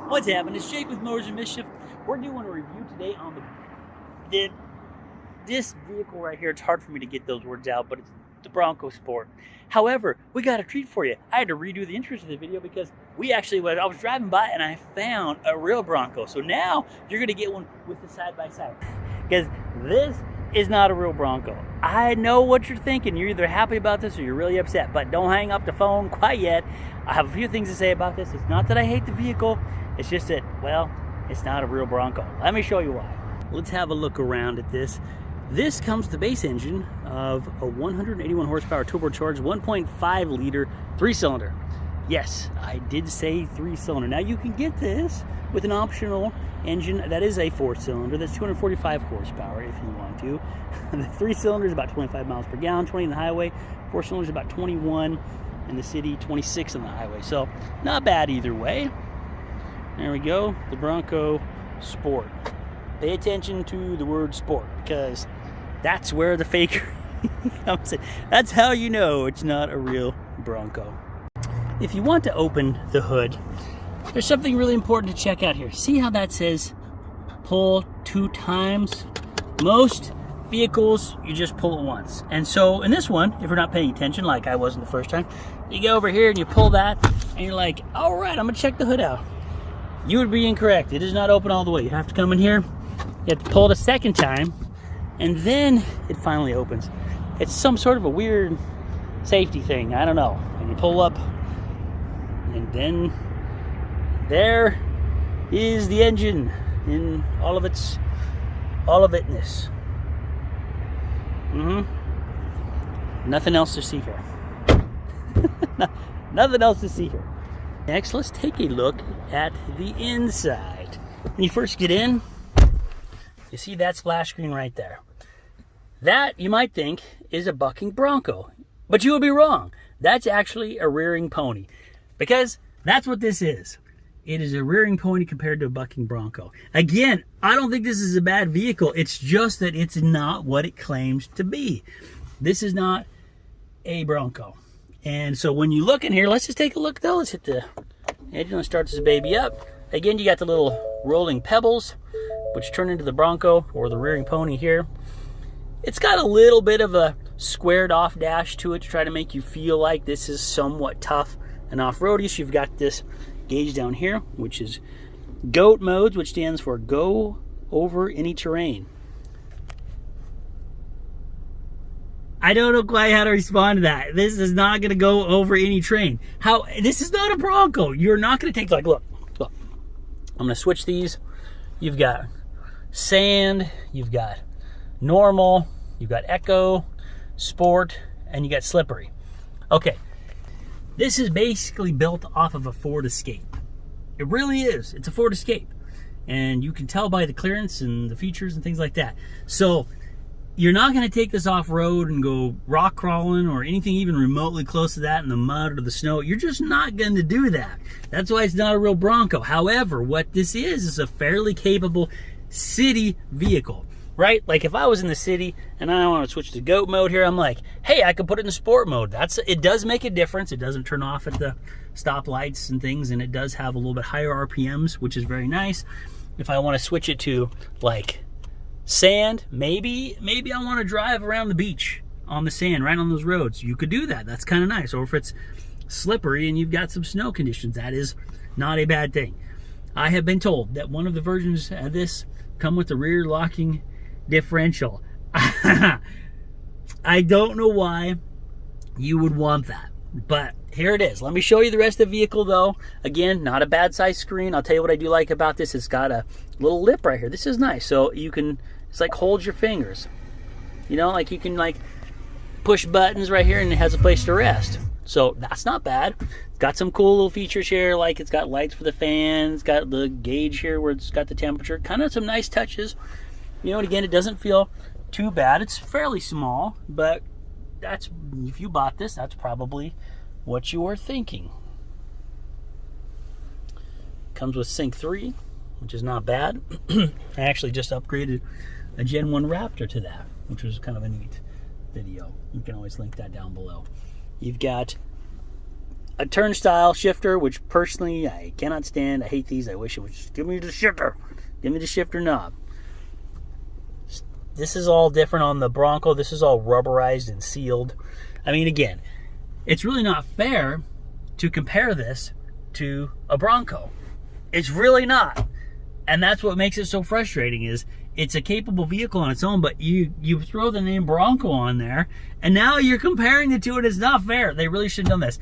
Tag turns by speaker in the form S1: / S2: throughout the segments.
S1: What's happening? It's Jake with Motors and Mischief. We're doing a review today on this vehicle right here. It's hard for me to get those words out, but it's the Bronco Sport. However, we got a treat for you. I had to redo the intro to the video because I was driving by and I found a real Bronco. So now you're going to get one with the side-by-side. Because this is not a real Bronco. I know what you're thinking. You're either happy about this or you're really upset. But don't hang up the phone quite yet. I have a few things to say about this. It's not that I hate the vehicle. It's just that, well, it's not a real Bronco. Let me show you why. Let's have a look around at this. This comes with the base engine of a 181 horsepower turbocharged 1.5 liter 3-cylinder. Yes, I did say 3-cylinder. Now you can get this with an optional engine that is a 4-cylinder that's 245 horsepower if you want to. The 3-cylinder is about 25 miles per gallon, 20 on the highway. 4-cylinder is about 21 in the city, 26 on the highway. So not bad either way. There we go, the Bronco Sport. Pay attention to the word sport because that's where the faker comes in. That's how you know it's not a real Bronco. If you want to open the hood, there's something really important to check out here. See how that says pull 2 times? Most vehicles, you just pull it once. And so in this one, if you're not paying attention like I wasn't the first time, you go over here and you pull that and you're like, all right, I'm gonna check the hood out. You would be incorrect. It is not open all the way. You have to come in here, you have to pull it a second time, and then it finally opens. It's some sort of a weird safety thing. I don't know. And you pull up, and then there is the engine in all of itness. Nothing else to see here. Nothing else to see here. Next, let's take a look at the inside. When you first get in, you see that splash screen right there. That, you might think, is a bucking Bronco. But you would be wrong. That's actually a rearing pony. Because that's what this is. It is a rearing pony compared to a bucking Bronco. Again, I don't think this is a bad vehicle. It's just that it's not what it claims to be. This is not a Bronco. And so when you look in here, let's just take a look though. Let's hit the engine and start this baby up. Again, you got the little rolling pebbles, which turn into the Bronco or the rearing pony here. It's got a little bit of a squared off dash to it to try to make you feel like this is somewhat tough and off-roady. So you've got this gauge down here, which is GOAT modes, which stands for go over any terrain. I don't know quite how to respond to that. This is not going to go over any terrain. This is not a Bronco. You're not going to take, like, look. I'm going to switch these. You've got sand, you've got normal, you've got eco, sport, and you got slippery. Okay. This is basically built off of a Ford Escape. It really is. It's a Ford Escape. And you can tell by the clearance and the features and things like that. So you're not going to take this off-road and go rock crawling or anything even remotely close to that in the mud or the snow. You're just not going to do that. That's why it's not a real Bronco. However, what this is a fairly capable city vehicle, right? Like if I was in the city and I want to switch to GOAT mode here, I'm like, hey, I could put it in sport mode. It does make a difference. It doesn't turn off at the stoplights and things, and it does have a little bit higher RPMs, which is very nice. If I want to switch it to like sand, maybe I want to drive around the beach on the sand, right on those roads. You could do that. That's kind of nice. Or if it's slippery and you've got some snow conditions, that is not a bad thing. I have been told that one of the versions of this come with the rear locking differential. I don't know why you would want that, but here it is. Let me show you the rest of the vehicle though. Again, not a bad size screen. I'll tell you what I do like about this. It's got a little lip right here. This is nice. So you can, it's like hold your fingers. You know, like you can like push buttons right here and it has a place to rest. So that's not bad. It's got some cool little features here, like it's got lights for the fan. It's got the gauge here where it's got the temperature. Kind of some nice touches. You know, and again, it doesn't feel too bad. It's fairly small, but that's, if you bought this, that's probably what you were thinking. Comes with Sync 3, which is not bad. I actually just upgraded a Gen 1 Raptor to that, which was kind of a neat video. You can always link that down below. You've got a turnstile shifter, which personally I cannot stand. I hate these. I wish it would just give me the shifter. Give me the shifter knob. This is all different on the Bronco. This is all rubberized and sealed. I mean, again, it's really not fair to compare this to a Bronco. It's really not. And that's what makes it so frustrating is it's a capable vehicle on its own, but you throw the name Bronco on there, and now you're comparing the two, and it's not fair. They really should have done this.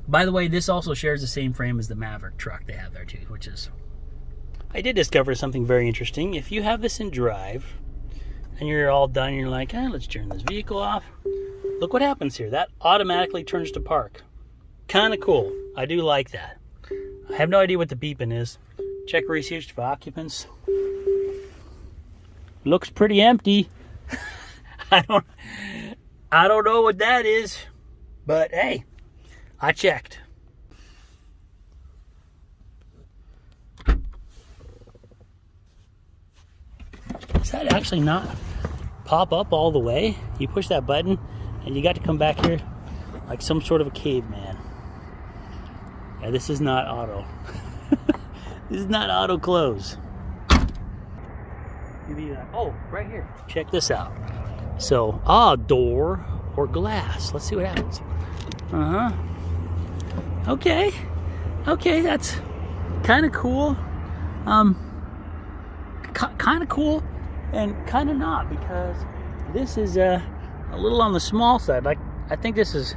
S1: By the way, this also shares the same frame as the Maverick truck they have there too, which is... I did discover something very interesting. If you have this in drive, and you're all done, and you're like, let's turn this vehicle off. Look what happens here. That automatically turns to park. Kind of cool. I do like that. I have no idea what the beeping is. Check receipts for occupants. Looks pretty empty. I don't know what that is, but hey, I checked. Does that actually not pop up all the way? You push that button and you got to come back here like some sort of a caveman. Yeah, this is not auto. This is not auto close. Oh, right here. Check this out. So, door or glass. Let's see what happens. Okay. Okay, that's kind of cool. Kind of cool and kind of not, because this is a little on the small side. Like, I think this is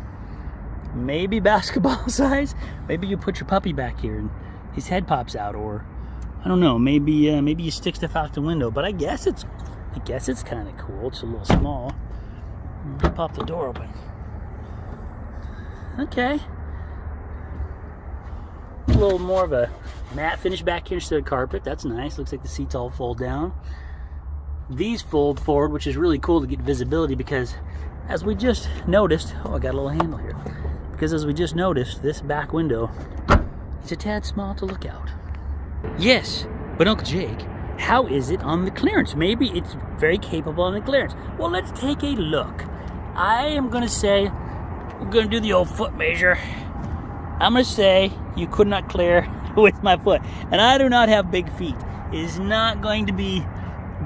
S1: maybe basketball size. Maybe you put your puppy back here and his head pops out, or I don't know, maybe you stick stuff out the window. But I guess it's kind of cool. It's a little small. Pop the door open. Okay. A little more of a matte finish back here instead of carpet. That's nice. Looks like the seats all fold down. These fold forward, which is really cool to get visibility, because as we just noticed, I got a little handle here. Because as we just noticed, this back window is a tad small to look out. Yes, but Uncle Jake, how is it on the clearance? Maybe it's very capable on the clearance. Well, let's take a look. I am going to say, we're going to do the old foot measure. I'm going to say you could not clear with my foot. And I do not have big feet. It is not going to be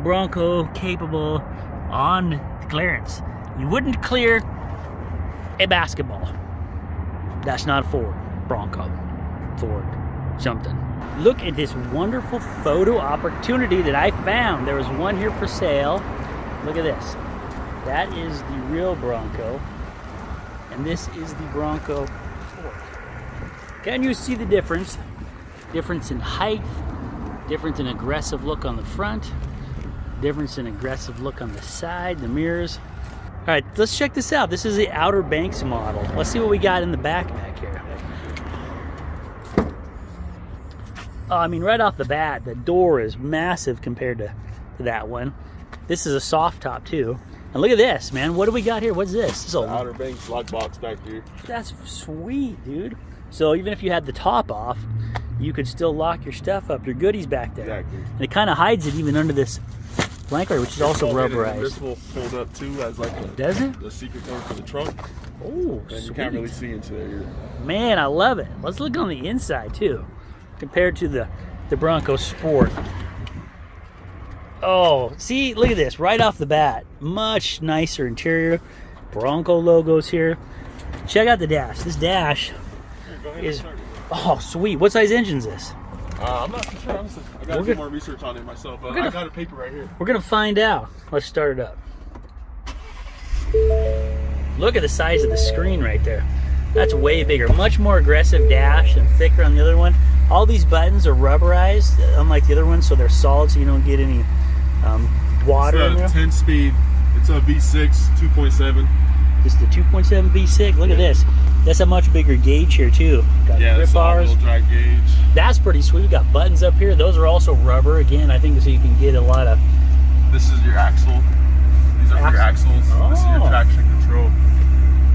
S1: Bronco capable on the clearance. You wouldn't clear a basketball. That's not a Ford Bronco. Ford something. Look at this wonderful photo opportunity that I found. There was one here for sale. Look at this. That is the Real Bronco, and this is the Bronco Sport. Can you see the difference? Difference in height, difference in aggressive look on the front, difference in aggressive look on the side, the mirrors. All right, let's check this out. This is the Outer Banks model. Let's see what we got in the back here. Oh, I mean, right off the bat, the door is massive compared to that one. This is a soft top too. And look at this, man. What do we got here? What's this? This is
S2: the Outer Banks lock box back here.
S1: That's sweet, dude. So even if you had the top off, you could still lock your stuff up, your goodies back there.
S2: Exactly.
S1: And it kind of hides it even under this blanket, which is also rubberized.
S2: This will fold up too as like the secret door for the trunk.
S1: Oh,
S2: and you can't really see into there.
S1: Man, I love it. Let's look on the inside too, compared to the Bronco Sport. Oh, see, look at this right off the bat. Much nicer interior. Bronco logos here. Check out the dash. This dash is, oh, sweet. What size engine is this?
S2: I'm not too sure, honestly. I got to do more research on it myself, but I got a paper right here.
S1: We're going to find out. Let's start it up. Look at the size of the screen right there. That's way bigger. Much more aggressive dash and thicker on the other one. All these buttons are rubberized, unlike the other ones, so they're solid, so you don't get any water in there.
S2: It's a 10-speed. It's a V6 2.7.
S1: This is the 2.7 V6. Look at this. That's a much bigger gauge here too. Got grip bars.
S2: Drag gauge.
S1: That's pretty sweet. We got buttons up here. Those are also rubber. Again, I think so you can get a lot of.
S2: This is your axle. These are your axles.
S1: Oh.
S2: This is your traction control.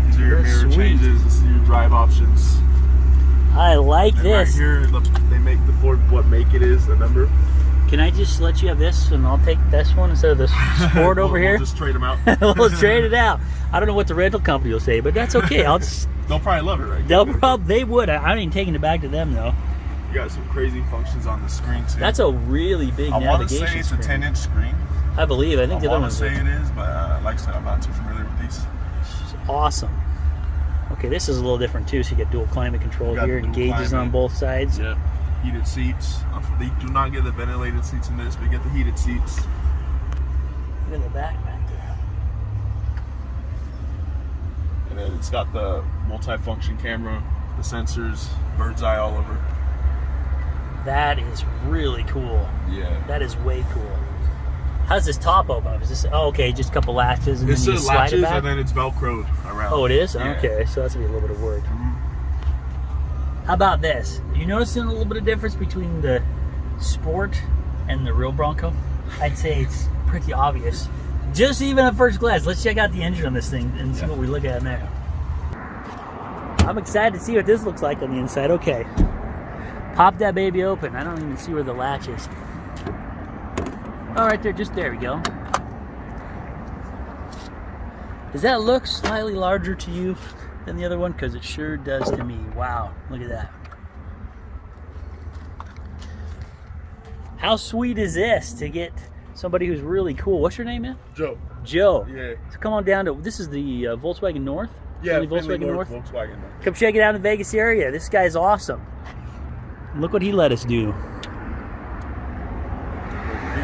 S2: These are your mirror changes. This is your drive options.
S1: I like this.
S2: Right here, they make the Ford what make it is, the number.
S1: Can I just let you have this and I'll take this one instead of the Sport over here?
S2: We'll just trade them out.
S1: We'll trade it out. I don't know what the rental company will say, but that's okay. I'll just.
S2: They'll probably love it, right?
S1: They would. I ain't taking it back to them though.
S2: You got some crazy functions on the screen too.
S1: That's a really big navigation
S2: I want to say it's
S1: screen.
S2: a 10-inch screen.
S1: I believe. I think the other
S2: I
S1: one.
S2: want to say it is, but like I said, I'm not too familiar with these.
S1: Awesome. Okay, this is a little different too. So you get dual climate control here and gauges on both sides.
S2: Yeah. Heated seats. They do not get the ventilated seats in this, but you get the heated seats.
S1: Look at the back there.
S2: And then it's got the multi-function camera, the sensors, bird's eye all over.
S1: That is really cool.
S2: Yeah.
S1: That is way cool. How's this top open up? Is this okay? Just a couple latches and
S2: It's
S1: then you
S2: the
S1: slide
S2: latches
S1: it back?
S2: and then it's velcroed around.
S1: Oh, it is?
S2: Yeah.
S1: Okay, so that's gonna be a little bit of work. How about this? You noticing a little bit of difference between the Sport and the Real Bronco? I'd say it's pretty obvious. Just even at first glance. Let's check out the engine on this thing and see what we look at now. I'm excited to see what this looks like on the inside. Okay. Pop that baby open. I don't even see where the latch is. Oh, right there. Just there we go. Does that look slightly larger to you than the other one? Because it sure does to me. Wow, look at that. How sweet is this to get somebody who's really cool? What's your name, man?
S2: Joe.
S1: Joe.
S2: Yeah.
S1: So come on down to, this is the Volkswagen North?
S2: Yeah,
S1: Findlay Volkswagen North.
S2: Volkswagen North.
S1: Come check it out in the Vegas area. This guy's awesome. Look what he let us do.
S2: These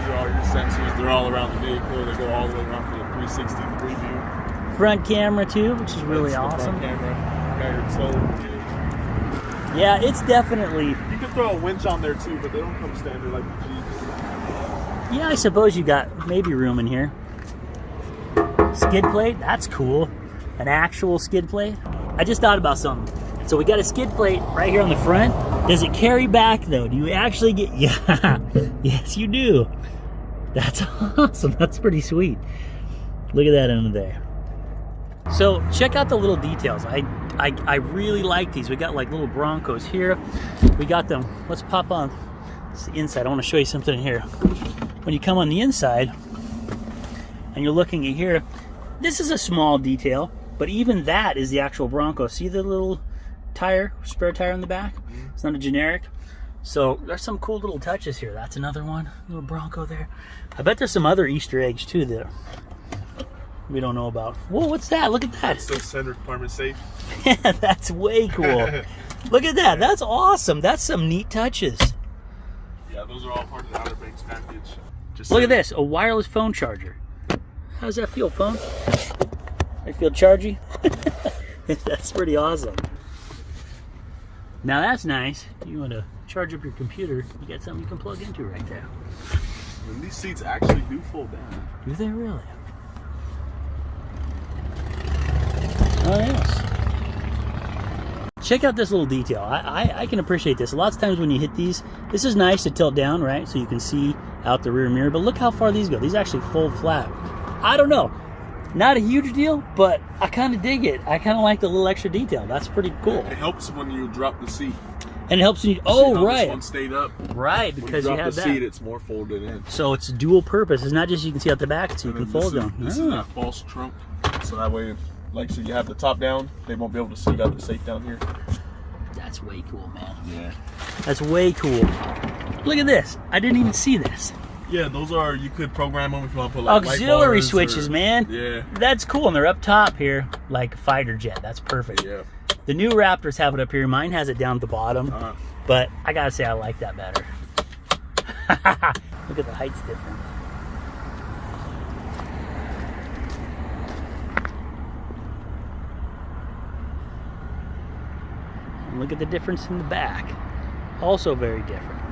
S2: are all your sensors. They're all around the vehicle. They go all the way around for the 360 degree view.
S1: Front camera too, which is really awesome.
S2: Front camera. Got your solar.
S1: Yeah, it's definitely.
S2: You can throw a winch on there too, but they don't come standard like the Jeeps.
S1: Yeah, I suppose you got maybe room in here. Skid plate, that's cool. An actual skid plate. I just thought about something. So we got a skid plate right here on the front. Does it carry back though? Do you actually get? Yeah, yes you do. That's awesome. That's pretty sweet. Look at that under there. So check out the little details. I really like these. We got like little Broncos here. We got them. Let's pop on the inside. I want to show you something here. When you come on the inside and you're looking at here, this is a small detail, but even that is the actual Bronco. See the little tire, spare tire in the back? It's not a generic. So there's some cool little touches here. That's another one, little Bronco there. I bet there's some other Easter eggs too that we don't know about. Whoa, what's that? Look at that.
S2: It's the center compartment safe.
S1: Yeah, that's way cool. Look at that. That's awesome. That's some neat touches.
S2: Yeah, those are all part of the Outer Banks package. Just
S1: Look at this, a wireless phone charger. How does that feel, phone? I feel chargy. That's pretty awesome. Now that's nice. You want to charge up your computer, you got something you can plug into right there.
S2: And these seats actually do fold down.
S1: Do they really? Oh yes. Check out this little detail. I can appreciate this. Lots of times when you hit these, this is nice to tilt down, right? So you can see out the rear mirror. But look how far these go. These actually fold flat. I don't know. Not a huge deal, but I kind of dig it. I kind of like the little extra detail. That's pretty cool.
S2: It helps when you drop the seat.
S1: And it helps you. Oh, right.
S2: This one stayed up.
S1: Right, because you have
S2: the
S1: that.
S2: seat, it's more folded in.
S1: So it's dual purpose. It's not just you can see out the back, it's you can fold down.
S2: This is a false trunk. So that way, like, so you have the top down, they won't be able to see you got the safe down here.
S1: That's way cool, man.
S2: Yeah.
S1: That's way cool. Look at this. I didn't even see this.
S2: Yeah, those are, you could program them if you want to put like
S1: auxiliary
S2: light bars
S1: switches, man.
S2: Yeah.
S1: That's cool. And they're up top here like a fighter jet. That's perfect.
S2: Yeah.
S1: The new Raptors have it up here. Mine has it down at the bottom. But I gotta say I like that better. Look at the height's difference. And look at the difference in the back. Also very different.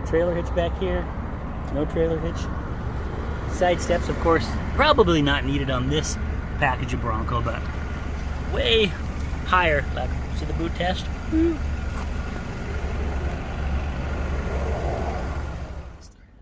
S1: Trailer hitch back here. No trailer hitch. Side steps, of course, probably not needed on this package of Bronco, but way higher. Like, see the boot test?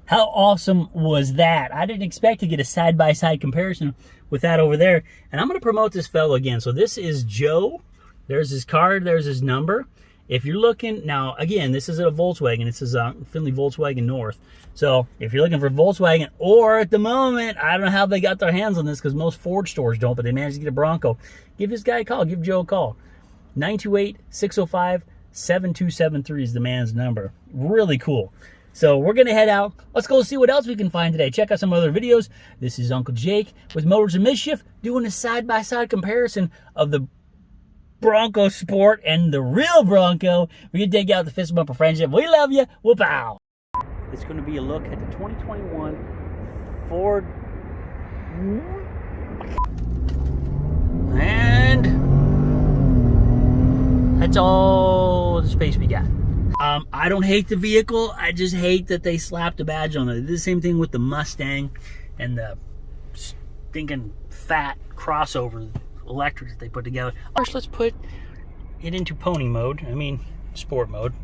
S1: How awesome was that? I didn't expect to get a side-by-side comparison with that over there. And I'm going to promote this fellow again. So this is Joe. There's his card. There's his number. if you're looking, now again, this is a Volkswagen. This is Findlay Volkswagen North. So if you're looking for Volkswagen, or at the moment, I don't know how they got their hands on this because most Ford stores don't, but they managed to get a Bronco, give this guy a call. Give Joe a call. 928-605-7273 is the man's number. Really cool. So we're going to head out. Let's go see what else we can find today. Check out some other videos. This is Uncle Jake with Motors and Mischief doing a side-by-side comparison of the Bronco Sport and the real Bronco. We're going to take out the fist bump of friendship. We love you. Whoop-ow. It's going to be a look at the 2021 Ford. And that's all the space we got. I don't hate the vehicle. I just hate that they slapped a badge on it. They did the same thing with the Mustang and the stinking fat crossover electric that they put together. First, let's put it into pony mode. I mean, sport mode.